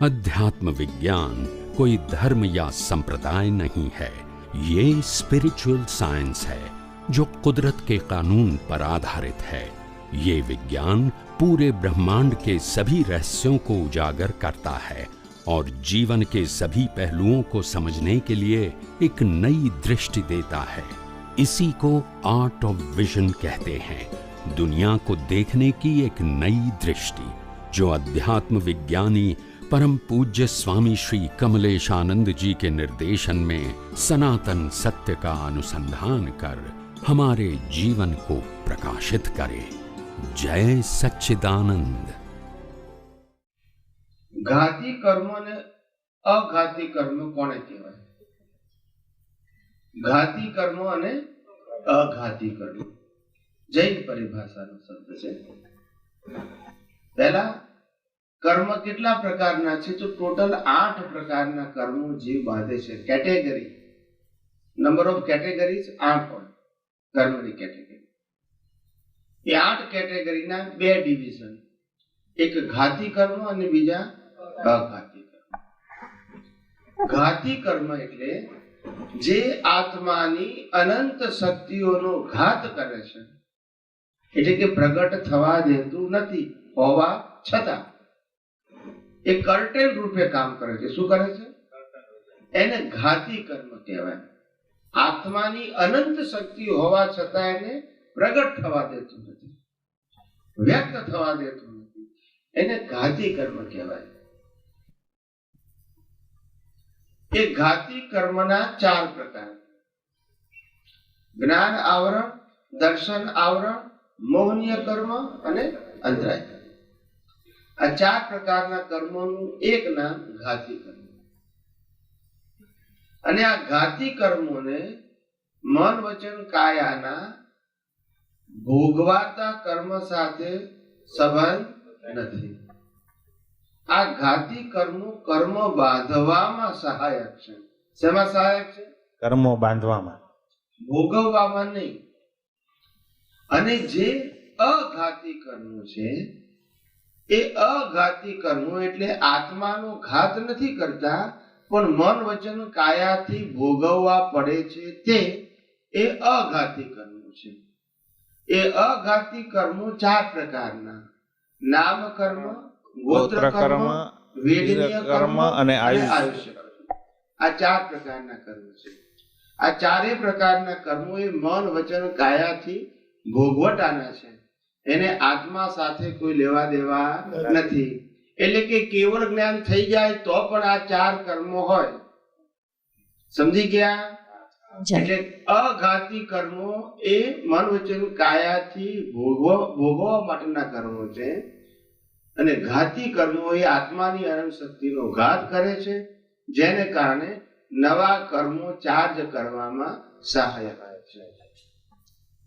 अध्यात्म विज्ञान कोई धर्म या संप्रदाय नहीं है, ये स्पिरिचुअल साइंस है जो कुदरत के कानून पर आधारित है। ये विज्ञान पूरे ब्रह्मांड के सभी रहस्यों को उजागर करता है और जीवन के सभी पहलुओं को समझने के लिए एक नई दृष्टि देता है। इसी को आर्ट ऑफ विजन कहते हैं, दुनिया को देखने की एक नई दृष्टि, जो अध्यात्म विज्ञानी परम पूज्य स्वामी श्री कमलेशानंद जी के निर्देशन में सनातन सत्य का अनुसंधान कर हमारे जीवन को प्रकाशित करे। जय सच्चिदानंद। घाती कर्मों ने अघाती कर्म कोने कहेवाय? घाती कर्मो अने अघाती कर्म जैन परिभाषानो शब्द छे। पहला कर्म કેટલા પ્રકારના છે? તો ટોટલ 8 પ્રકારના કર્મો જીવ બાંધે છે। કેટેગરી, નંબર ઓફ કેટેગરીઝ 8 હોય કર્મની કેટેગરી। એ 8 કેટેગરીના 2 ડિવિઝન, એક ઘાતી કર્મ અને બીજા અઘાતી કર્મ। ઘાતી કર્મ એટલે જે આત્માની અનંત શક્તિઓનો ઘાત કરે છે, એટલે કે પ્રગટ થવા દેતું નથી હોવા છતાં એ કર્ટેન રૂપે કામ કરે છે। શું કરે છે? એને ઘાતી કર્મ કહેવાય। આત્માની અનંત શક્તિ હોવા છતાં એને પ્રગટ થવા દેતું નથી, વ્યક્ત થવા દેતું નથી, એને ઘાતી કર્મ કહેવાય। એ ઘાતી કર્મના 4 પ્રકાર: જ્ઞાન આવરણ, દર્શન આવરણ, મોહનીય કર્મ અને અંતરાય કર્મ। આ 4 પ્રકારના કર્મોનું એક નામ ઘાતી કર્મ। અને આ ઘાતી કર્મોને મન વચન કાયાના ભોગવાતા કર્મ સાથે સંબંધ નથી। આ ઘાતી કર્મો કર્મ બાંધવામાં સહાયક છે। શેમાં સહાયક છે? કર્મો બાંધવામાં, ભોગવવામાં નહીં। અને જે અઘાતી કર્મો છે, એ અઘાતી કર્મો એટલે આત્માનો ઘાત નથી કરતા, પણ મન વચન કાયાથી ભોગવવા પડે છે, તે એ અઘાતી કર્મો છે। એ અઘાતી કર્મો 4 પ્રકારના: નામ કર્મ, ગોત્ર કર્મ, વેદનીય કર્મ અને આયુષ્ય કર્મ। આ 4 પ્રકારના કર્મ છે। આ 4 પ્રકારના કર્મો એ મન વચન કાયાથી ભોગવટાના છે, એને આત્મા સાથે કોઈ લેવા દેવા નથી। એટલે કે કેવળ જ્ઞાન થઈ જાય તો પણ આ 4 કર્મો હોય। સમજી ગયા? એટલે અઘાતી કર્મો એ મન વચન કાયાથી ભોગવવા માટેના કર્મો છે, અને ઘાતી કર્મો એ આત્માની અનંત શક્તિનો ઘાત કરે છે, જેને કારણે નવા કર્મો ચાર્જ કરવામાં સહાયક છે।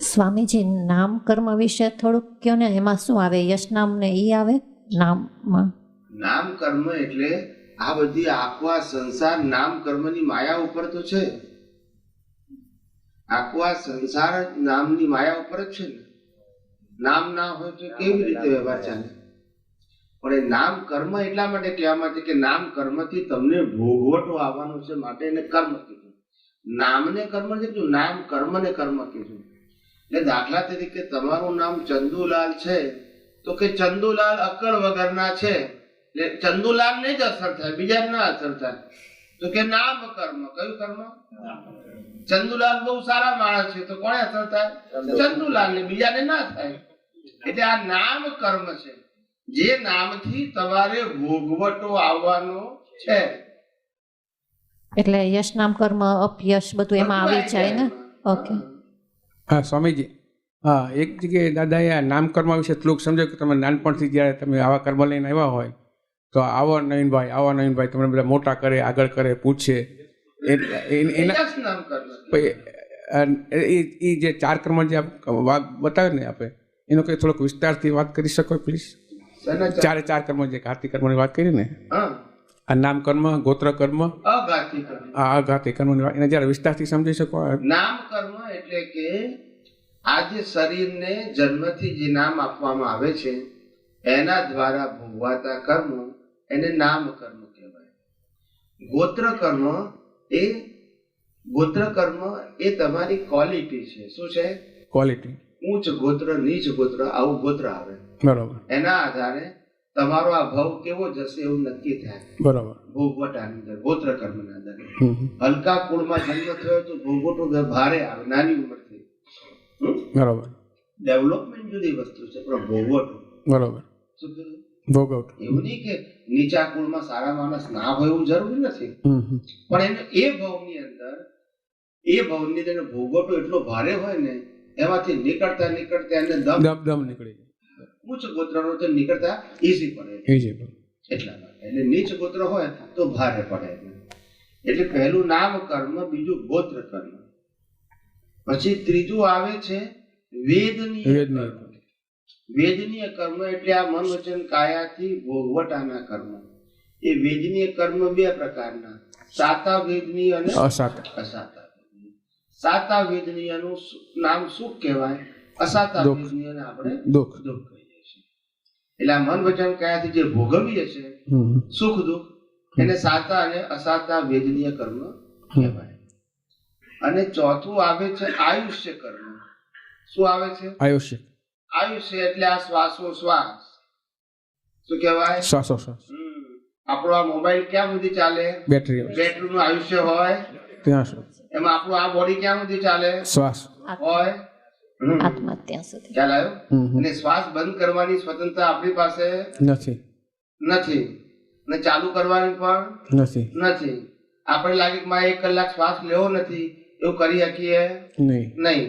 સ્વામીજી, નામ કર્મ વિશે થોડુંક કહો ને, એમાં શું આવે? યશ નામ ને ઈ આવે નામમાં? નામ કર્મ એટલે આ બધી આખો આ સંસાર નામ કર્મની માયા ઉપર તો છે। આખો આ સંસાર નામની માયા ઉપર જ છે ને। નામ ના હોય તો કેવી રીતે વ્યવહાર ચાલે? પણ એ નામ કર્મ એટલા માટે કહેવામાં છે કે નામ કર્મથી તમને ભોગવટો આવવાનો છે, માટે એને કર્મ કીધું। નામને કર્મ કીધું, નામ કર્મને કર્મ કીધું। એટલે દાખલા તરીકે તમારું નામ ચંદુલાલ છે, તો કે ચંદુલાલ અક્કલ વગરના છે, એટલે ચંદુલાલ ને જ અસર થાય, બીજા ના અસર થાય। તો કે નામ કર્મ, કયું કર્મ? ચંદુલાલ બહુ સારા માણસ છે, તો કોને અસર થાય? ચંદુલાલ ને, બીજાને ના થાય। એટલે આ નામ કર્મ છે, જે નામથી તમારે ભોગવટો આવવાનો છે। એટલે યશ નામ કર્મ, અપયશ બધું એમાં આવી જાય ને? ઓકે। હા સ્વામીજી, હા, એક જગ્યાએ દાદાએ આ નામ કર્મ વિશે થોડુંક સમજાવ્યું કે તમે નાનપણથી જ્યારે તમે આવા કર્મ લઈને આવ્યા હોય તો આવો નવીનભાઈ તમને બધા મોટા કરે, આગળ કરે, પૂછે, એ જે 4 કર્મ જે બતાવે ને આપે, એનો કંઈ થોડોક વિસ્તારથી વાત કરી શકો પ્લીઝ? 4 કર્મ જે ઘાતી કર્મની વાત કરી ને, આ નામ કર્મ, ગોત્ર કર્મ, અઘાતી કર્મ, અઘાતી કર્મની વાત, એને જરા વિસ્તારથી સમજી શકો? નામ કર્મ એટલે કે આ જે શરીરને જન્મથી જે નામ આપવામાં આવે છે, એના દ્વારા ભોગવાતા કર્મો એને નામ કર્મ કહેવાય. ગોત્ર કર્મ એ તમારી ક્વોલિટી છે. શું છે? ક્વોલિટી. ઉચ્ચ ગોત્ર, નીચ ગોત્ર, આવું ગોત્ર આવે. બરાબર. એના આધારે તમારો આ ભાવ કેવો જશે એવું નક્કી થાય. બરાબર. ભોગવટાની અંદર, ગોત્ર કર્મના આધારે. હલકા કુળમાં જન્મ થયો તો ભોગવટો ભારે આવે નાની ઉંમરથી. બરાબર. ડેવલપમેન્ટ જુદી વસ્તુ છે, પણ ભોગવટો. બરાબર. શું કીધું? ભોગવટ. એવું નહીં કે નીચા કુળમાં સારા માણસ ના હોય એવું જરૂરી નથી, પણ એને એ ભાવની અંદર એને ભોગવટો એટલો ભારે હોય ને, એમાંથી નીકળતા એને દમ નીકળી જાય. ઉચ્ચ ગોત્રનો તો નીકળતા ઈઝી પડે. એટલા માટે એટલે નીચ ગોત્ર હોય તો ભારે પડે. એટલે પહેલું નામ કર્મ, બીજું ગોત્ર કર્મ, પછી ત્રીજું આવે છે વેદનીય કર્મ. વેદનીય કર્મ એટલે આ મન વચન કાયાથી ભોગવટાના કર્મ. એ વેદનીય કર્મ બે પ્રકારના, સાતા વેદનીય અને અસાતા. સાતા વેદનીયનું નામ સુખ કહેવાય, અસાતા વેદનીયને આપણે દુઃખ કહીએ છીએ. એટલે આ મન વચન કાયાથી જે ભોગવીએ છે સુખ દુઃખ, એને સાતા અને અસાતા વેદનીય કર્મ કહેવાય. અને ચોથું આવે છે આયુષ્ય કર્મ. શું આવે છે? આયુષ્ય એટલે આ શ્વાસોશ્વાસ. શું કહેવાય? શ્વાસોશ્વાસ. આપણો આ મોબાઈલ ક્યાં સુધી ચાલે? બેટરીનું આયુષ્ય હોય ત્યાં સુધી. એમાં આપણું આ બોડી ક્યાં સુધી ચાલે? શ્વાસ હોય આત્મા ત્યાં સુધી. ખ્યાલ આવ્યો? અને શ્વાસ બંધ કરવાની સ્વતંત્રતા આપણી પાસે નથી, અને ચાલુ કરવાની પણ નથી. આપણે લાગે કે મારે 1 કલાક શ્વાસ લેવો નથી એવું કરી શકીએ નહીં.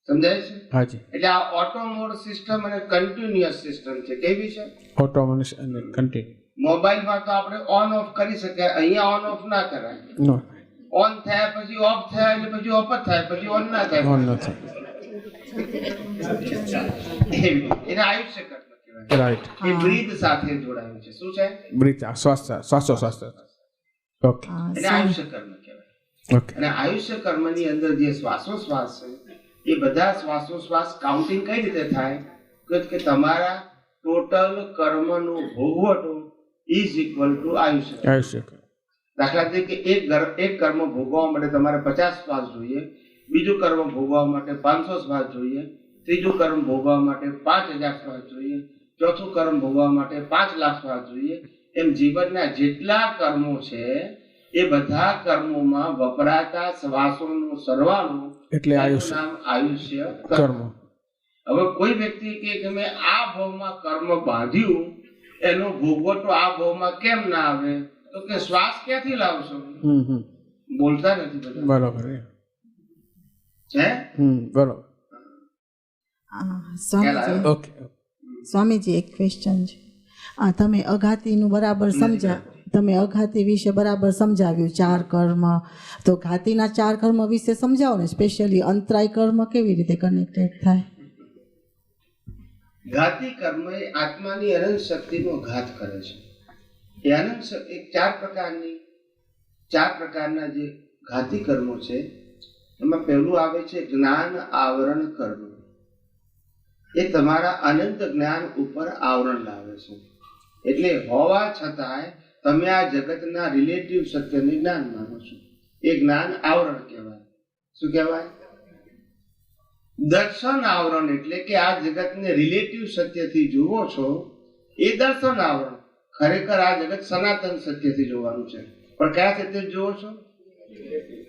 સમજાય છે? હાજી. એટલે આ ઓટોમોડ સિસ્ટમ અને કન્ટિન્યુઅસ સિસ્ટમ છે. કેવી છે? ઓટોમોડ અને કન્ટિન્યુ. મોબાઈલમાં તો આપણે ઓન ઓફ કરી શકીએ, અહીંયા ઓન ઓફ ના કરાય. ઓન થયા પછી ઓફ થયા એટલે પછી ઓફ જ થાય, પછી ઓન ના થાય. એને આયુષ્ય કર્મ કહેવાય. રાઈટ. એ બ્રીથ સાથે જોડાયું છે. શું છે? બ્રીથ, શ્વાસોશ્વાસ. ઓકે. એને આયુષ્ય કર્મ કહેવાય. ઓકે. અને આયુષ્ય કર્મની અંદર જે શ્વાસોશ્વાસ છે, એ બધા શ્વાસોશ્વાસ કાઉન્ટિંગ કઈ રીતે થાય કે તમારા ટોટલ કર્મનું ભોગવટો ઇઝ ઇક્વલ ટુ આયુષ્ય. દાખલા તરીકે એક કર્મ ભોગવવા માટે તમારે 50 શ્વાસ જોઈએ, બીજું કર્મ ભોગવવા માટે 500 શ્વાસ જોઈએ, ત્રીજું કર્મ ભોગવવા માટે 5000 શ્વાસ જોઈએ, ચોથું કર્મ ભોગવવા માટે 5 લાખ શ્વાસ જોઈએ. એમ જીવનના જેટલા કર્મો છે એ બધા કર્મોમાં વપરાતા શ્વાસોનો સરવાળો એટલે આયુષ્ય કર્મ. હવે કોઈ વ્યક્તિ કે મેં આ ભાવમાં કર્મ બાંધ્યું, એનો ભોગવટો આ ભાવમાં કેમ ના આવે? તો કે શ્વાસ ક્યાંથી લાવશો? બોલતા નથી બધા. બરાબર છે. બરાબર. સ્વામીજી, એક ક્વેશ્ચન છે. તમે અઘાતીનું બરાબર સમજ્યા, તમે અઘાતી વિશે બરાબર સમજાવ્યું, 4 કર્મ. તો ઘાતીના 4 કર્મ વિશે સમજાવો ને, સ્પેશિયલી અંતરાય કર્મ કેવી રીતે કનેક્ટેડ થાય? ઘાતી કર્મ એ આત્માની અનંત શક્તિનો ઘાત કરે છે. એ અનંત એક 4 પ્રકારના જે ઘાતી કર્મો છે, એમાં પહેલું આવે છે જ્ઞાન આવરણ કર્મ. એ તમારા અનંત જ્ઞાન ઉપર આવરણ લાવે છે. એટલે હોવા છતાંય તમે આ જગતના રિલેટિવ સત્યને જ્ઞાન માનો છો. એ જ્ઞાન આવરણ કહેવાય. શું કહેવાય? દર્શન આવરણ એટલે કે આ જગતને રિલેટિવ સત્યથી જુઓ છો, એ દર્શન આવરણ. ખરેખર આ જગત સનાતન સત્યથી જોવાનું છે, પણ કયા સત્ય જુઓ છો?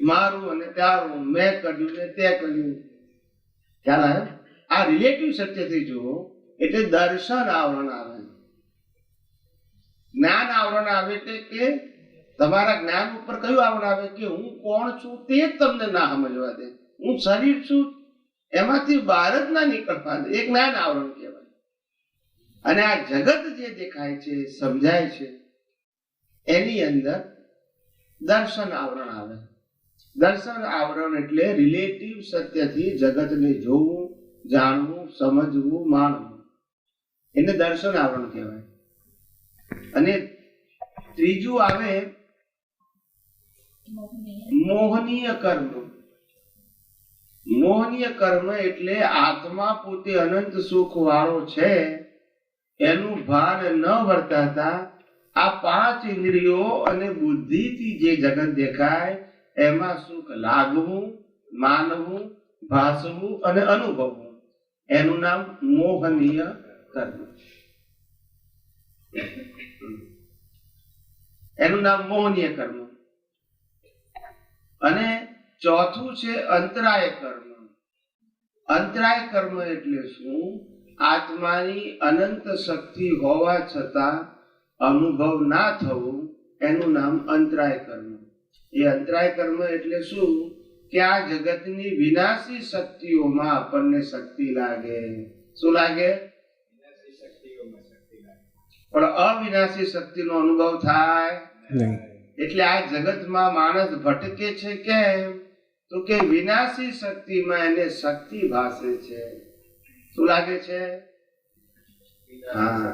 મારું અને તારું, મેં કર્યું ને તે કર્યું. ખ્યાલ આવ્યો? આ રિલેટિવ સત્યથી જુઓ એટલે દર્શન આવરણ આવે. જ્ઞાન આવરણ આવે એટલે કે તમારા જ્ઞાન ઉપર કયું આવરણ આવે કે હું કોણ છું તે જ તમને ના સમજવા દે. હું શરીર છું એમાંથી બહાર જ ના નીકળવા દે. એ જ્ઞાન આવરણ કહેવાય. અને આ જગત જે દેખાય છે, સમજાય છે, એની અંદર દર્શન આવરણ આવે. દર્શન આવરણ એટલે રિલેટિવ સત્યથી જગતને જોવું, જાણવું, સમજવું, માણવું. એને દર્શન આવરણ કહેવાય. અને ત્રીજું આવે મોહનીય કર્મ. મોહનીય કર્મ એટલે આત્મા પોતે અનંત સુખ વાળો છે એનું ભાન ન વર્તાતા આ 5 ઇન્દ્રિયો અને બુદ્ધિથી જે જગત દેખાય એમાં સુખ લાગવું, માનવું, ભાસવું અને અનુભવવું, એનું નામ મોહનીય કર્મ. એનું નામ મોહનીય કર્મ. અને ચોથું છે અંતરાય કર્મ. અંતરાય કર્મ એટલે શું? આત્માની અનંત શક્તિ હોવા છતાં અનુભવ ના થવું, એનું નામ અંતરાય કર્મ. એ અંતરાય કર્મ એટલે શું? કે આ જગતની વિનાશી શક્તિઓમાં આપણને શક્તિ લાગે. શું લાગે? પણ અવિનાશી શક્તિનો અનુભવ થાય નહીં. એટલે આ જગતમાં માણસ ભટકે છે. કેમ? તો કે વિનાશી શક્તિમાં એને શક્તિ ભાસે છે. શું લાગે છે? હા,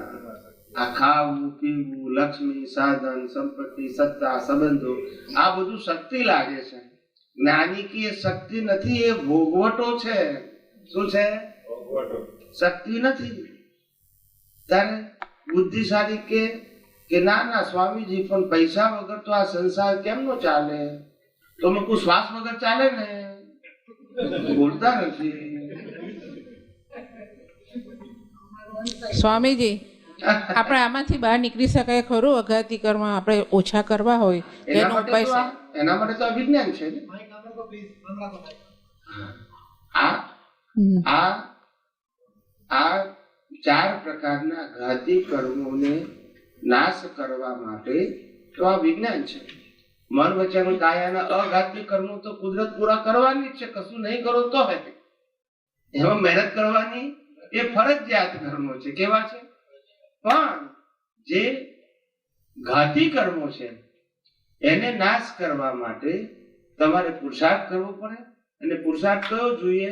આ ખાવું, પીવું, લક્ષ્મી, સાધન, સંપત્તિ, સત્તા, સંબંધો, આ બધું શક્તિ લાગે છે. જ્ઞાની કે એ શક્તિ નથી, એ ભોગવટો છે. શું છે? શક્તિ નથી. ત્યારે બુદ્ધિશાળી કે ના ના સ્વામીજી, પણ પૈસા વગર તો આ સંસાર કેમનો ચાલે? તો મેં કોઈ શ્વાસ વગર ચાલે ને? બોલતા નથી. સ્વામીજી, આપણે આમાંથી બહાર નીકળી શકાય ખરું? અઘાતી કર્મ આપણે ઓછા કરવા હોય એના માટે તો આ વિજ્ઞાન છે ને. આ 4 પ્રકારના ઘાતી કર્મોને નાશ કરવા માટે તો આ વિજ્ઞાન છે. મન વચન કાયાના અઘાતી કર્મો તો કુદરત પૂરા કરવાની જ છે. કશું નહીં કરો તો એમાં મહેનત કરવાની એ ફરજિયાત કર્મો છે. કેવા છે? પણ જે ઘાતી કર્મો છે એને નાશ કરવા માટે તમારે પુરુષાર્થ કરવો પડે. અને પુરુષાર્થ કયો જોઈએ?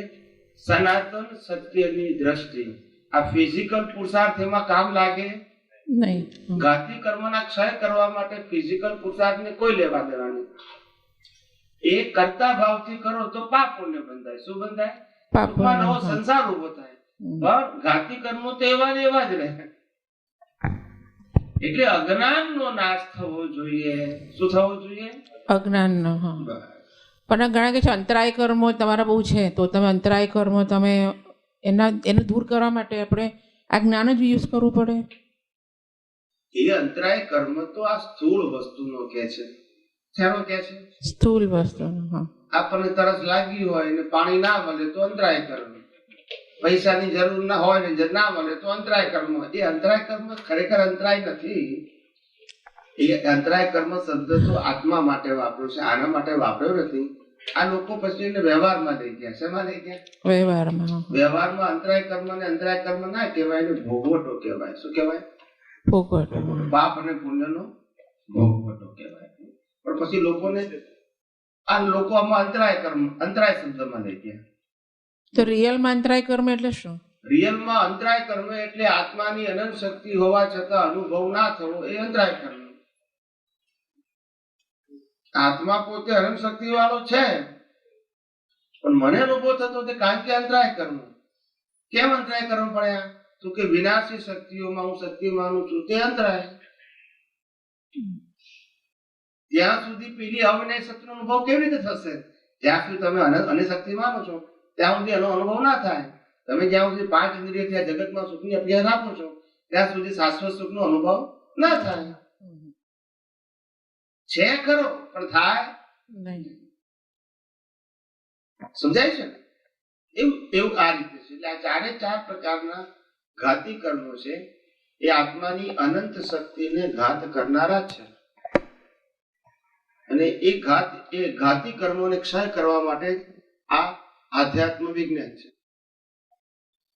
સનાતન સત્યની દ્રષ્ટિ. આ ફિઝિકલ પુરુષાર્થ એમાં કામ લાગે નહીં. ઘાતી કર્મના ક્ષય કરવા માટે ફિઝિકલ પુરુષાર્થને કોઈ લેવા દેવા નહીં. એ કરતા ભાવથી કરો તો પાપ પુણ્ય બંધાય. શું બંધાય? પાપમાં નવો સંસાર ઉભો થાય. પણ ઘાતી કર્મો તો એવા ને એવા જ રહે. એટલે અજ્ઞાનનો નાશ થવો જોઈએ. શું થવો જોઈએ? અજ્ઞાનનો. હા, પણ ઘણા કે છે અંતરાય કર્મો તમારા બહુ છે, તો તમે અંતરાય કર્મો તમે એને દૂર કરવા માટે આપણે આ જ્ઞાન જ યુઝ કરવું પડે. એ અંતરાય કર્મ તો આ સ્થૂળ વસ્તુનો કે છે. શાનો કે છે? સ્થૂલ વસ્તુનો. હા, આપણને તરસ લાગી હોય ને પાણી ના મળે તો અંતરાય કર્મ. પૈસાની જરૂર ના હોય ને ના મળે તો અંતરાય કર્મ. એ અંતરાય કર્મ ખરેખર અંતરાય નથી. એ અંતરાય કર્મ શબ્દ તો આત્મા માટે વાપર્યો છે, આના માટે વાપર્યો નથી. આ લોકો પછી એને વ્યવહારમાં લઈ ગયા. શેમાં લઈ ગયા? વ્યવહારમાં. વ્યવહારમાં અંતરાય કર્મ ને અંતરાય કર્મ ના કહેવાય, એને ભોગવટો કહેવાય. શું કહેવાય? ભોગવટો. પાપ અને પુણ્યનો ભોગવટો કહેવાય. પણ પછી લોકોને આમાં અંતરાય કર્મ, અંતરાય શબ્દમાં લઈ ગયા. તો રિયલમાં અંતરાય કર્મ એટલે શું? રિયલમાં અંતરાય કર્મ એટલે આત્માની અનંત શક્તિ હોવા છતાં અનુભવ ના થવો, એ અંતરાય કર્મ. આત્મા પોતે અનંત શક્તિ વાળો છે, પણ મને અનુભવ થતો તે કારણ કે અંતરાય કર્મ. કેમ અંતરાય કર્મ પડ્યા? તો કે વિનાશી શક્તિઓમાં હું શક્તિ માનું છું, તે અંતરાય. ત્યાં સુધી પેલી અવિનાશી શક્તિનો અનુભવ કેવી રીતે થશે? જ્યાં સુધી તમે અનશક્તિ માનો છો ત્યાં સુધી એનો અનુભવ ના થાય. તમે જ્યાં સુધી 5 ઇન્દ્રિયથી આ જગતમાં સુખની અભ્યાસ આપો છો ત્યાં સુધી શાશ્વત સુખનો અનુભવ ના થાય. છે ખરો પણ થાય નહીં. સમજાય છે ને? એવું આ રીતે છે. એટલે આ 4 પ્રકારના ઘાતી કર્મો છે એ આત્માની અનંત શક્તિને ઘાત કરનારા છે. અને એ ઘાતી કર્મોને ક્ષય કરવા માટે આ આધ્યાત્મ વિજ્ઞાન છે.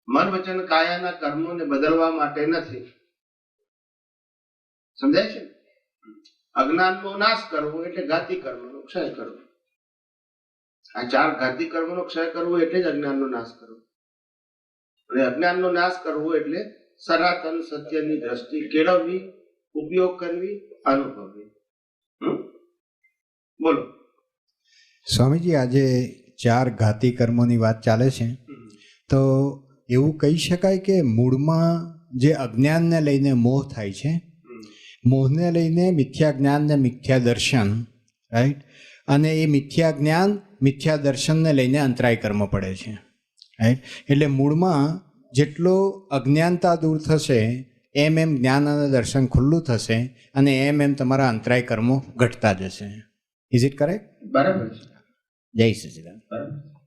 મન વચન કાયાના કર્મોને બદલવા માટે નથી. સમજાય છે? અજ્ઞાનનો નાશ કરવો એટલે ઘાતી કર્મનો ક્ષય કરવો. આ 4 ઘાતી કર્મનો ક્ષય કરવો એટલે જ અજ્ઞાનનો નાશ કરવો. અને અજ્ઞાનનો નાશ કરવો એટલે સનાતન સત્યની દ્રષ્ટિ કેળવવી, ઉપયોગ કરવી, અનુભવવી. બોલો સ્વામીજી, આજે 4 ઘાતી કર્મોની વાત ચાલે છે, તો એવું કહી શકાય કે મૂળમાં જે અજ્ઞાનને લઈને મોહ થાય છે મોહને લઈને મિથ્યા જ્ઞાન ને મિથ્યા દર્શન, રાઈટ, અને એ મિથ્યા જ્ઞાન મિથ્યા દર્શનને લઈને અંતરાય કર્મ પડે છે, રાઈટ. એટલે મૂળમાં જેટલો અજ્ઞાનતા દૂર થશે એમ એમ જ્ઞાન અને દર્શન ખુલ્લું થશે અને એમ એમ તમારા અંતરાય કર્મો ઘટતા જશે. Is it correct? બરાબર છે. જય સચિદાનંદ. બરાબર.